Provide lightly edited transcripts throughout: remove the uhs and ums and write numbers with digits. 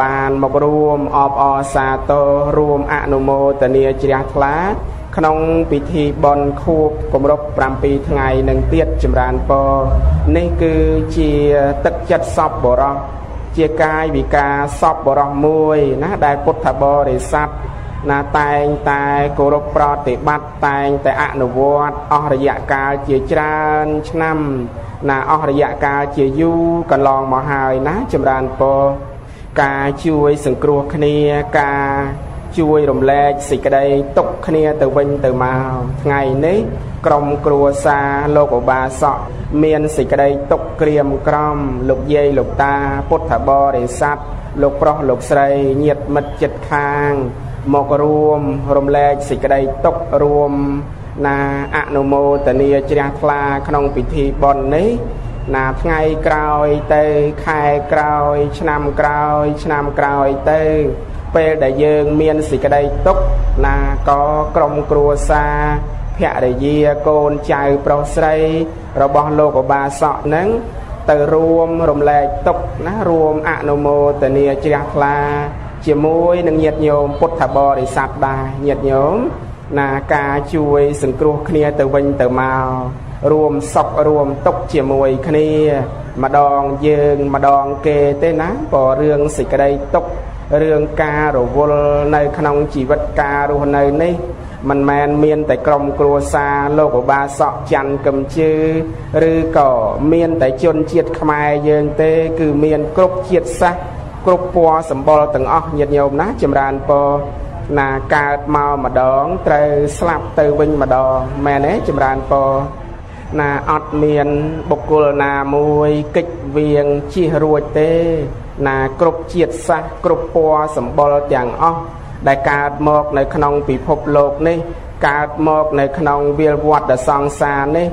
បានមករួមអបអរសាទររួមអនុមោទនាជ្រះថ្លាក្នុងពិធីបុណ្យខួបគម្រប់7ថ្ងៃនឹងទៀតចម្រើនពរនេះគឺជាទឹកចិត្តសពបរោះជាកាយវិការសពបរោះមួយណាដែលពុទ្ធបរិស័ទណាតែងតែគោរពប្រតិបត្តិតែងតែអនុវត្តអស់រយៈកាលជាច្រើនឆ្នាំណាអស់រយៈកាលជាយូរកន្លងមកហើយណាចម្រើនពរការជួយសង្គ្រោះគ្នាការជួយរំលែកសេចក្តីទុក្ខគ្នាទៅវិញទៅមកថ្ងៃនេះក្រុមគ្រួសារលោកឧបាសកមានសេចក្តីទុក្ខក្រៀមក្រំលោកយាយលោកតាពុទ្ធបរិស័ទលោកប្រុសលោកស្រីញាតិមិត្តជិតខាងមករួមរំលែកសេចក្តីទុក្ខរួមណាអនុមោទនាជ្រះថ្លាក្នុងពិធីបុណ្យនេះណាថ្ងៃក្រោយទៅខែក្រោយឆ្នាំក្រោយឆ្នាំក្រោយទៅពេលដែលយើងមានសេចក្តីទុក្ខណាក៏ក្រុមគ្រួសារភរិយាកូនចៅប្រុសស្រីរបស់លោកឧបាសកនឹងទៅរួមរំលែកទុក្ខណារួមអនុមោទនាជ្រះថ្លាជាមួយនឹងញាតិញោមពុទ្ធបរិស័ទដែរញាតិញោមណាការជួយសង្គ្រោះគ្នាទៅវិញទៅមករួមសុខរួមទុក្ខជាមួយគ្នាម្ដងយើងម្ដងគេទេណាក៏រឿងសេចក្តីទុក្ខរឿងការរវល់នៅក្នុងជីវិតការរស់នៅនេះមិនមែនមានតែក្រុមគ្រួសារលោកឧបាសកច័ន្ទកំជឺឬក៏មានតែជនជាតិខ្មែរយើងទេគឺមានគ្រប់ជាតិសាសន៍គ្រប់ពណ៌សម្បុរទាំងអស់ញាតិញោមណាចម្រើនពរណាកើតមកម្ដងត្រូវស្លាប់ទៅវិញម្ដងមែនទេចម្រើនពរណាអត់មានបុគ្គលណាមួយកិច្ចវៀងជិះរួចទេណាគ្រប់ជាតិសាសន៍គ្រប់ពណ៌សម្បុរទាំងអស់ដែលកើតមកនៅក្នុងពិភពលោកនេះកើតមកនៅក្នុងវាលវដ្តសង្សារនេះ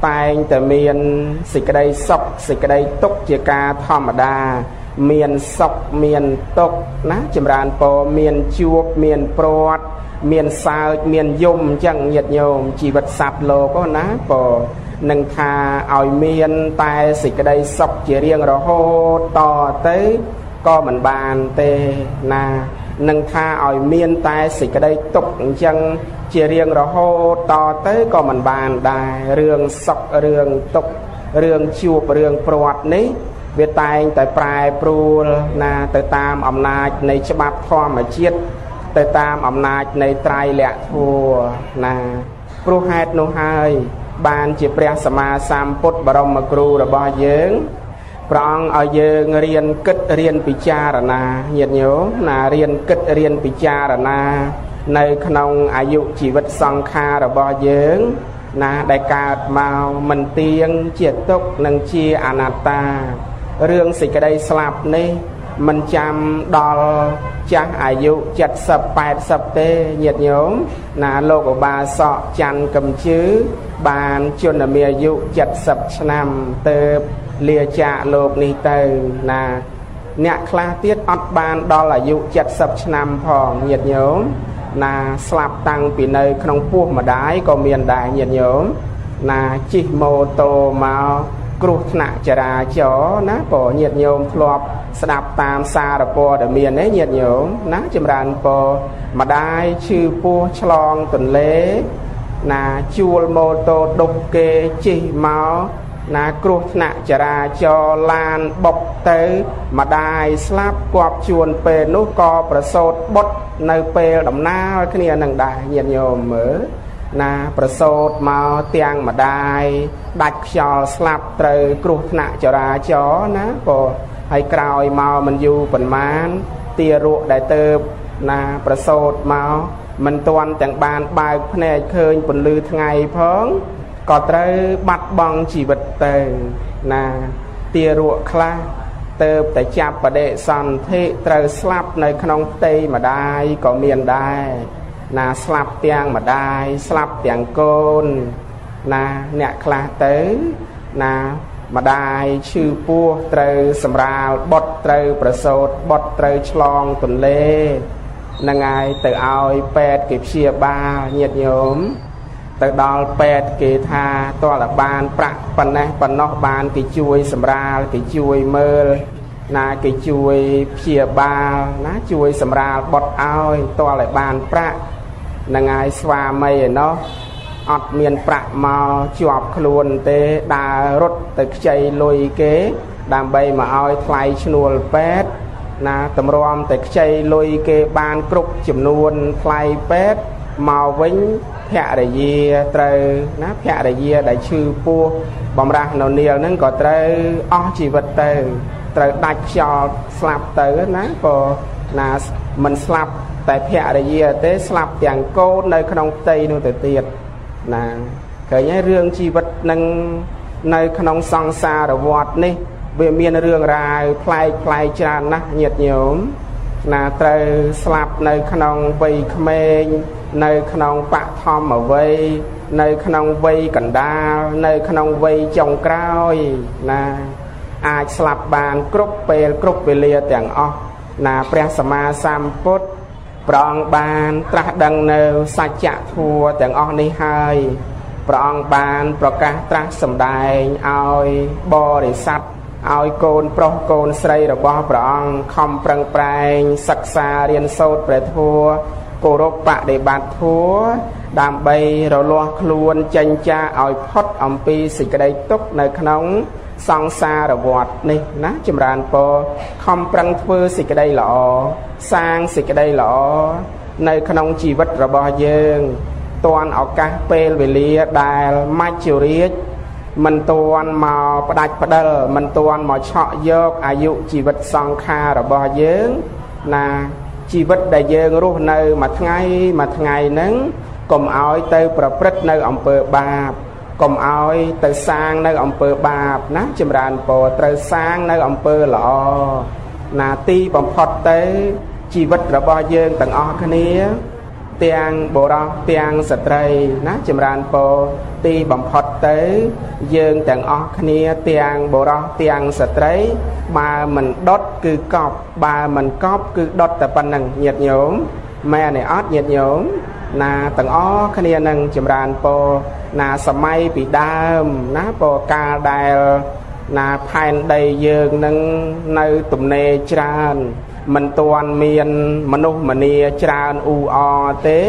តែងតែមានសេចក្តីសុខសេចក្តីទុក្ខជាការធម្មតាមានសុខមានទុក្ខណាចម្រើនពរមានជួបមានព្រាត់មានសើចមានយំអញ្ចឹងញាតិញោមជីវិតសត្វលោកណាពរនឹងថាឲ្យមានតែសេចក្តីសុខជារៀងរហូតតទៅក៏មិនបានទេណានឹងថាឲ្យមានតែសេចក្តីទុក្ខអញ្ចឹងជារៀងរហូតតទៅក៏មិនបានដែររឿងសុខរឿងទុក្ខរឿងជួបរឿងព្រាត់នេះវាតែងតែប្រែប្រួលណាទៅតាមអំណាចនៃច្បាប់ធម្មជាតិទៅតាមអំណាចនៃត្រៃលក្ខធម៌ណាព្រោះហេតុនោះហើយបានជាព្រះសម្មាសម្ពុទ្ធបរមគ្រូរបស់យើងព្រះអង្គឲ្យយើងរៀនគិតរៀនពិចារណាញាតិញោមណារៀនគិតរៀនពិចារណានៅក្នុងអាយុជីវិតសង្ខាររបស់យើងណាដែលកើតមកមិនទៀងជាទុក្ខនិងជាអនត្តារឿងសេចក្តីស្លាប់នេះមិនចាំដល់ចាស់អាយុ70 80ទេញាតិញោមណាលោកឧបាសកច័ន្ទកំជឺបានជនមានអាយុ70ឆ្នាំទៅលាចាកលោកនេះទៅណាអ្នកខ្លះទៀតអត់បានដល់អាយុ70ឆ្នាំផងញាតិញោមណាស្លាប់តាំងពីនៅក្នុងពោះម្ដាយក៏មានដែរញាតិញោមណាជិះម៉ូតូមកគ្រោះថ្នាក់ចរាចរណ៍ណាក៏ញាតិញោមធ្លាប់ស្ដាប់តាមសារព័ត៌មានទេញាតិញោមណាចម្រើនពរម្ដាយឈឺពោះឆ្លងទន្លេណាជួលម៉ូតូដុបគេជិះមកណាគ្រោះថ្នាក់ចរាចរណ៍ឡានបុកទៅម្ដាយស្លាប់គាត់ជួនពេលនោះក៏ប្រសូតបុត្រនៅពេលដំណើរគ្នានឹងដែរញាតិញោមមើលណាប្រសូតមកទាំងម្ដាយដាច់ខ្យល់ស្លាប់ត្រូវគ្រោះថ្នាក់ចរាចរណ៍ណាក៏ហើយក្រោយមកមិនយូរប៉ុន្មានទារកដែលទៅណាប្រសូតមកមិនទាន់ទាំងបានបើកភ្នែកឃើញពន្លឺថ្ងៃផងក៏ត្រូវបាត់បង់ជីវិតទៅណាទារកខ្លះទៅតែចាប់បដិសន្ធិត្រូវស្លាប់នៅក្នុងផ្ទៃម្ដាយក៏មានដែរណាស្លាប់ទាំងម្ដាយស្លាប់ទាំងកូនណាអ្នកខ្លះទៅណាម្ដាយឈឺពោះត្រូវសម្រាលបុត្រត្រូវប្រសូតបុត្រត្រូវឆ្លងទន្លេនឹងហើយទៅឲ្យពេទ្យគេព្យាបាលញាតិញោមទៅដល់ពេទ្យគេថាតើបានប្រាក់ប៉ុណ្ណេះប៉ុណ្ណោះបានគេជួយសម្រាលគេជួយមើល ណាគេជួយព្យាបាលណាជួយសម្រាលបុតឲ្យតើឲ្យបានប្រាក់នឹងហើយស្វាមីឯណោះអត់មានប្រាក់មកជាប់ខ្លួនទេដើររត់ទៅខ្ចីលុយគេដើម្បីមកឲ្យថ្លៃឈ្នួលពេទ្យណាតម្រាំតែខ្ចីលុយគេបានគ្រប់ចំនួនថ្លៃពេទ្យមកវិញភរិយាត្រូវណាភរិយាដែលឈឺពោះបំរាស់នៅនាលហ្នឹងក៏ត្រូវអស់ជីវិតទៅត្រូវដាច់ខ្យល់ស្លាប់ទៅណាក៏ណាមិនស្លាប់តែភរិយាទេស្លាប់ទាំងកូននៅក្នុងផ្ទៃនោះទៅទៀតណាឃើញហើយរឿងជីវិតនឹងនៅក្នុងសង្សារវដ្តនេះវាមានរឿងរ៉ាវប្លែកច្រើនណាស់ញាតិញោមណាត្រូវស្លាប់នៅក្នុងវ័យក្មេងនៅក្នុងបឋមវ័យនៅក្នុងវ័យកណ្ដាលនៅក្នុងវ័យចុងក្រោយណាអាចស្លាប់បានគ្រប់ពេលគ្រប់វេលាទាំងអស់ណាព្រះសម្មាសម្ពុទ្ធព្រះអង្គបានត្រាស់ដឹងនៅសច្ចធម៌ទាំងអស់នេះហើយព្រះអង្គបានប្រកាសត្រាស់សម្ដែងឲ្យបរិស័ទឲ្យកូនប្រុសកូនស្រីរបស់ព្រះអង្គខំប្រឹងប្រែងសិក្សារៀនសូត្រព្រះធម៌គោរពបដិបត្តិធម៌ដើម្បីរលាស់ខ្លួនចេញចាកឲ្យផុតអំពីសេចក្តីទុក្ខនៅក្នុងសង្សារវដ្តនេះណាចម្រើនពរខំប្រឹងធ្វើសេចក្តីល្អសាងសេចក្តីល្អនៅក្នុងជីវិតរបស់យើងតាន់ឱកាសពេលវេលាដែលមច្ចុរាជមិនតាន់មកផ្ដាច់ផ្ដិលមិនតាន់មកឆក់យកអាយុជីវិតសង្ខាររបស់យើងណាជីវិតដែលយើងរស់នៅមួយថ្ងៃហ្នឹងកុំឲ្យទៅប្រព្រឹត្តនៅអំពើបាបកុំឲ្យទៅសាងនៅអំពើបាបណាចម្រើនពរត្រូវសាងនៅអំពើល្អណាទីបំផុតទៅជីវិតរបស់យើងទាំងអស់គ្នាទាំងបុរសទាំងស្ត្រីណាចម្រើនពរទីបំផុតទៅយើងទាំងអស់គ្នាទាំងបុរសទាំងស្ត្រីបើមិនដុតគឺកប់បើមិនកប់គឺដុតតែប៉ុណ្្នឹងញាតិញោមមែនទេអត់ញាតិញោមណាទាំងអស់គ្នានឹងចម្រើនពរណាសម័យពីដើមណាពរកាលដែលណាផែនដីយើងនឹងនៅទំនេរច្រើនមិនទាន់មានមនុស្សម្នាច្រើនអ៊ូអទេ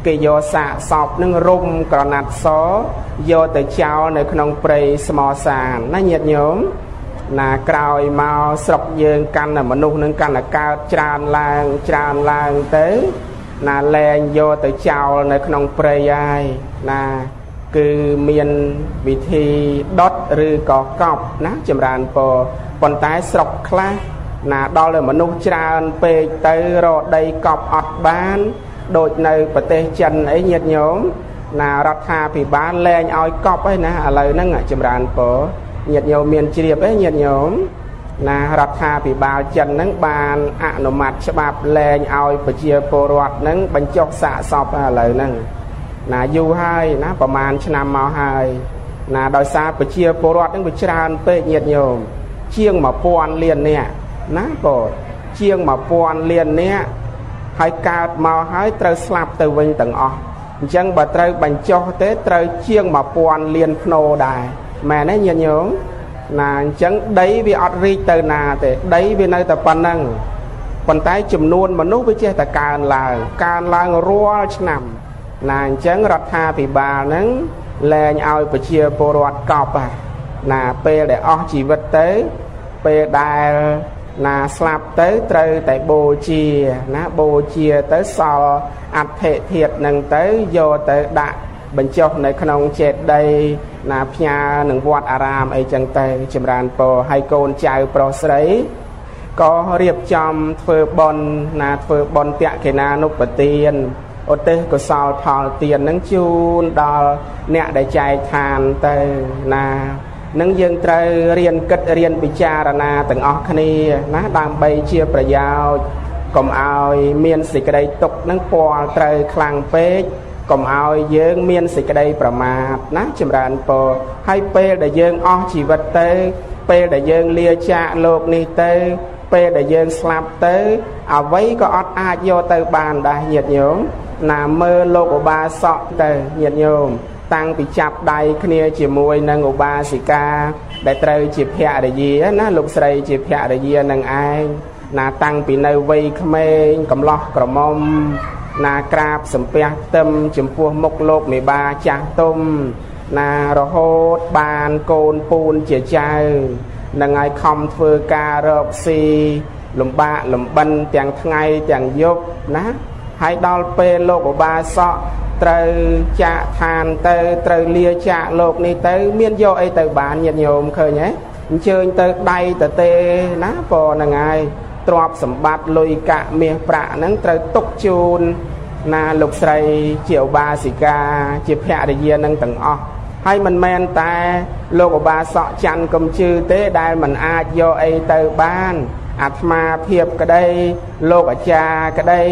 គេយកសាកសពនឹងរុំក្រណាត់សយកទៅចោលនៅក្នុងព្រៃស្មសានណាញាតិញោមណាក្រោយមកស្រុកយើងកាន់តែមនុស្សនឹងកាន់តែកើតច្រើនឡើងទៅណាលែងយកទៅចោលនៅក្នុងព្រៃហើយណាគឺមានវិធីដុតឬក៏កប់ណាចម្រើនពរប៉ុន្តែស្រុកខ្លះណាដល់តែមនុស្សច្រើនពេកទៅរកដីកប់អត់បានដូចនៅប្រទេសចិនអីញាតិញោមណារដ្ឋាភិបាលលែងឲ្យកប់ហើយណាឥឡូវហ្នឹងចម្រើនពរញាតិញោមមានជ្រាបអីញាតិញោមណារដ្ឋាភិបាលចិនហ្នឹងបានអនុម័តច្បាប់លែងឲ្យប្រជាពលរដ្ឋហ្នឹងបញ្ចុះសាកសពឥឡូវហ្នឹងណាយូរហើយណាប្រហែលឆ្នាំមកហើយណាដោយសារប្រជាពលរដ្ឋហ្នឹងវាច្រើនពេកញាតិញោមជាង 1000 លាននាក់ណាបងជាង 1000 លាននាក់ហើយកើតមកហើយត្រូវស្លាប់ទៅវិញទាំងអស់អញ្ចឹងបើត្រូវបញ្ចុះទេត្រូវជាង 1000 លានភ្នោដែរមែនទេញាតិញោមណាអញ្ចឹងដីវាអត់រីកទៅណាទេដីវានៅតែប៉ុណ្ណឹងប៉ុន្តែចំនួនមនុស្សវាចេះតែកើនឡើងរាល់ឆ្នាំណាអញ្ចឹងរដ្ឋាភិបាលហ្នឹងលែងឲ្យប្រជាពលរដ្ឋកប់ណាពេលដែលអស់ជីវិតទៅពេលដែលណាស្លាប់ទៅត្រូវតែបូជាណាបូជាទៅសល់អដ្ឋិធាតុនឹងទៅយកទៅដាក់បញ្ចុះនៅក្នុងចេតិយណាផ្ញើនឹងវត្តអារាមអីចឹងទៅចម្រើនពរឲ្យកូនចៅប្រុសស្រីក៏រៀបចំធ្វើបុណ្យណាធ្វើបុណ្យតក្កិណានុប្បទានឧទ្ទិសកុសលផលទាននឹងជូនដល់អ្នកដែលចែកឋានទៅណានឹងយើងត្រូវរៀនគិតរៀនពិចារណាទាំងអស់គ្នាណាដើម្បីជាប្រយោជន៍កុំឲ្យមានសេចក្តីទុក្ខនឹងពាល់ត្រូវខ្លាំងពេកកុំឲ្យយើងមានសេចក្តីប្រមាទណាចម្រើនពរហើយពេលដែលយើងអស់ជីវិតទៅពេលដែលយើងលាចាកលោកនេះទៅពេលដែលយើងស្លាប់ទៅអ្វីក៏អត់អាចយកទៅបានដែរញាតិញោមណាមើលលោកឧបាសកទៅញាតិញោមតាំងពីចាប់ដៃគ្នាជាមួយនឹងឧបាសិកា ដែលត្រូវជាភរិយាណាលោកស្រីជាភរិយានឹងឯងណាតាំងពីនៅវ័យក្មេងកំឡោះក្រមុំណាក្រាបសំពះផ្ទឹមចំពោះមុខលោកមេបាចាស់ទុំណារហូតបានកូនពូនជាចៅនឹងឲ្យខំធ្វើការរកស៊ីលំបាកលំបិនទាំងថ្ងៃទាំងយប់ណាហើយដល់ពេលលោកឧបាសកត្រូវចាកឋានទៅត្រូវលាចាកលោកនេះទៅមានយកអីទៅបានញាតិញោមឃើញហ៎អញ្ជើញទៅដៃតទេណាក៏នឹងហើយទ្រព្យសម្បត្តិលុយកាក់មាសប្រាក់ហ្នឹងត្រូវទុកជូនណាលោកស្រីជាឧបាសិកាជាភរិយានឹងទាំងអស់ហើយមិនមែនតែលោកឧបាសកច័ន្ទកំជឺទេដែលមិនអាចយកអីទៅបានអាត្មាភាពក្តីលោកអាចារ្យក្តី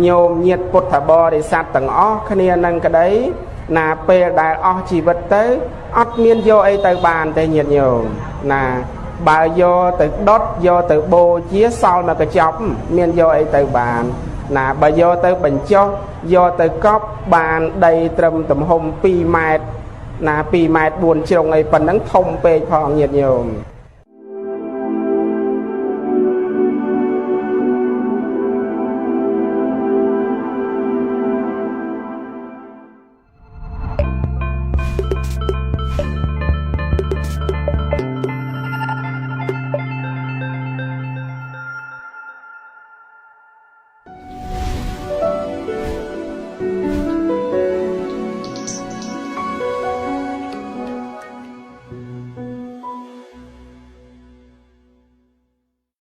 ញោមញាតិពុទ្ធបរិស័ទទាំងអស់គ្នានឹងក្តីណាពេលដែលអស់ជីវិតទៅអត់មានយកអីទៅបានទេញាតិញោមណាបើយកទៅដុតយកទៅបូជាសល់មកកញ្ចប់មានយកអីទៅបានណាបើយកទៅបញ្ចុះយកទៅកប់បានដីត្រឹមទំហំ2ម៉ែត្រណា2ម៉ែត្រ4ជ្រុងអីប៉ុណ្ណឹងធំពេកផងញាតិញោម